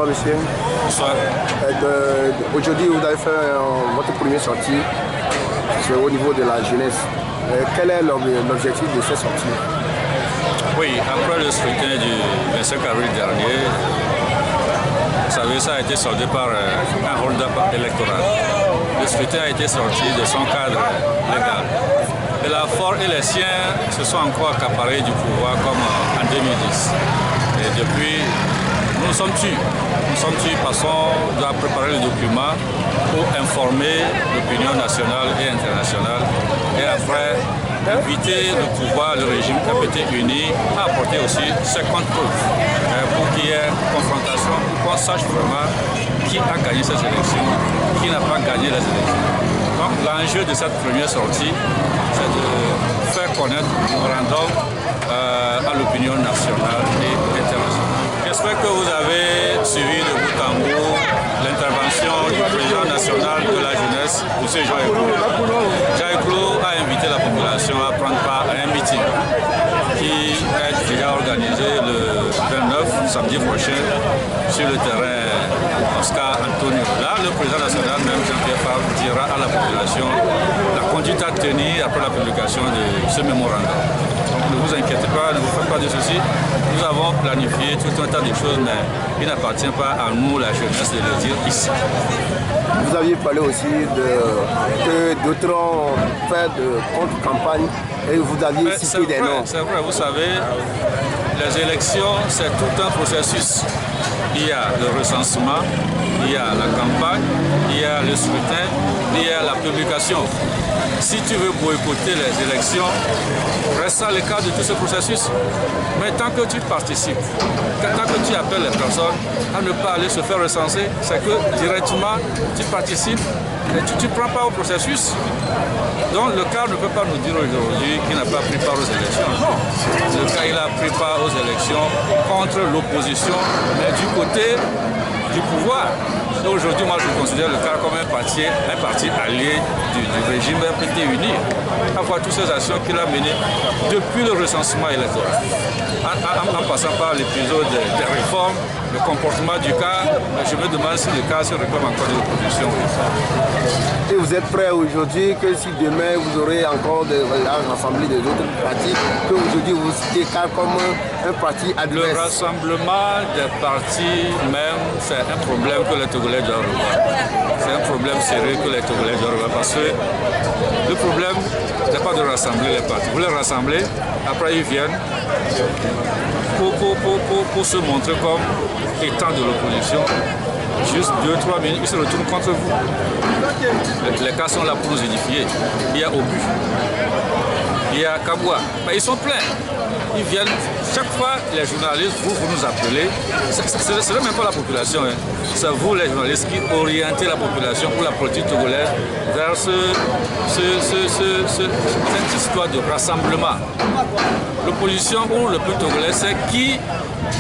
Bonsoir monsieur. Bonsoir. Aujourd'hui vous avez fait votre première sortie au niveau de la jeunesse. Quel est l'objectif de cette sortie? Oui, après le scrutin du 25 avril dernier, vous savez, ça a été soldé par un hold-up électoral. Le scrutin a été sorti de son cadre légal. Et la FOR et les siens se sont encore accaparés du pouvoir comme en 2010. Et depuis, nous sommes tués. Nous sommes tués parce qu'on doit préparer le document pour informer l'opinion nationale et internationale. Et après, inviter le pouvoir, le régime qui a été uni, à apporter aussi 50 preuves pour qu'il y ait confrontation, pour qu'on sache vraiment qui a gagné ces élections, qui n'a pas gagné les élections. Donc l'enjeu de cette première sortie, c'est de faire connaître le référendum à l'opinion nationale et internationale. J'espère que vous avez suivi de bout en bout l'intervention du président national de la jeunesse, M. Jean Eglou. Jean Eglou a invité la population à prendre part à un meeting qui est déjà organisé le 29, samedi prochain, sur le terrain Oscar Antonio. Là, le président national, même Jean-Pierre Favre, dira à la population la conduite à tenir après la publication de ce mémorandum. Donc ne vous inquiétez pas, ne vous faites pas de soucis. Nous avons planifié tout un tas de choses, mais il n'appartient pas à nous, la jeunesse, de le dire ici. Vous aviez parlé aussi que d'autres ont fait de contre-campagne et vous aviez cité des noms. C'est vrai, vous savez, les élections, c'est tout un processus. Il y a le recensement, il y a la campagne, il y a le scrutin, il y a la publication. Si tu veux boycotter les élections, reste à l'écart de tout ce processus. Mais tant que tu participes, tant que tu appelles les personnes à ne pas aller se faire recenser, c'est que directement tu participes et tu ne prends pas au processus. Donc le cas ne peut pas nous dire aujourd'hui qu'il n'a pas pris part aux élections. Non. Le cas, il a pris part aux élections contre l'opposition, mais du côté du pouvoir. Aujourd'hui, moi, je considère le cas comme un parti allié du régime RPT uni. À voir toutes ces actions qu'il a menées depuis le recensement électoral, en passant par l'épisode des réformes, le comportement du cas. Je me demande si le cas se réclame encore de l'opposition. Et vous êtes prêt aujourd'hui que si demain vous aurez encore l'assemblée des autres partis, que aujourd'hui vous citez comme un parti adverse? Le rassemblement des partis même, c'est un problème que les Togolais doivent revoir. C'est un problème sérieux que les Togolais doivent revoir parce que le problème, c'est pas de rassembler les partis. Vous les rassemblez, après ils viennent pour se montrer comme étant de l'opposition. Juste 2-3 minutes, ils se retournent contre vous. Les cas sont là pour nous édifier. Il y a Obu, il y a Kaboua. Ben, ils sont pleins. Ils viennent, chaque fois les journalistes, vous nous appelez. Ce n'est même pas la population, hein. C'est vous les journalistes qui orientez la population pour la politique togolaise vers cette histoire de rassemblement. L'opposition ou le peuple togolais, c'est qui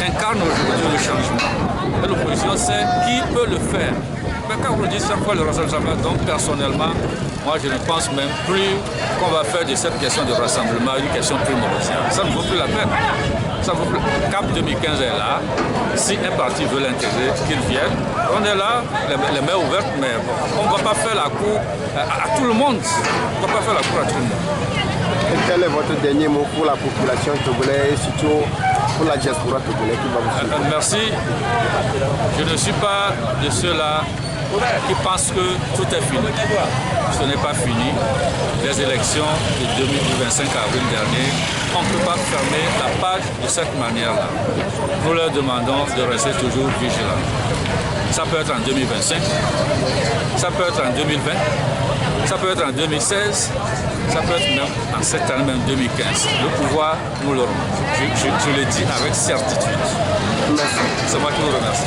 incarne aujourd'hui le changement. Et l'opposition, c'est qui peut le faire. Mais quand vous dites chaque fois le rassemblement, donc personnellement, moi je ne pense même plus qu'on va faire de cette question de rassemblement une question primordiale. Ça ne vaut plus la peine. Ça vaut plus. CAP 2015 est là. Si un parti veut l'intégrer, qu'il vienne. On est là, les mains ouvertes, mais on ne va pas faire la cour à tout le monde. On ne va pas faire la cour à tout le monde. Et quel est votre dernier mot pour la population togolaise et surtout pour la diaspora togolaise qui va vous suivre? Merci. Je ne suis pas de ceux-là qui pensent que tout est fini. Ce n'est pas fini. Les élections du 25 avril dernier, on ne peut pas fermer la page de cette manière-là. Nous leur demandons de rester toujours vigilants. Ça peut être en 2025, ça peut être en 2020, ça peut être en 2016, ça peut être même en cette année, même 2015. Le pouvoir, nous l'aurons. Je le dis avec certitude. Merci. C'est moi qui vous remercie.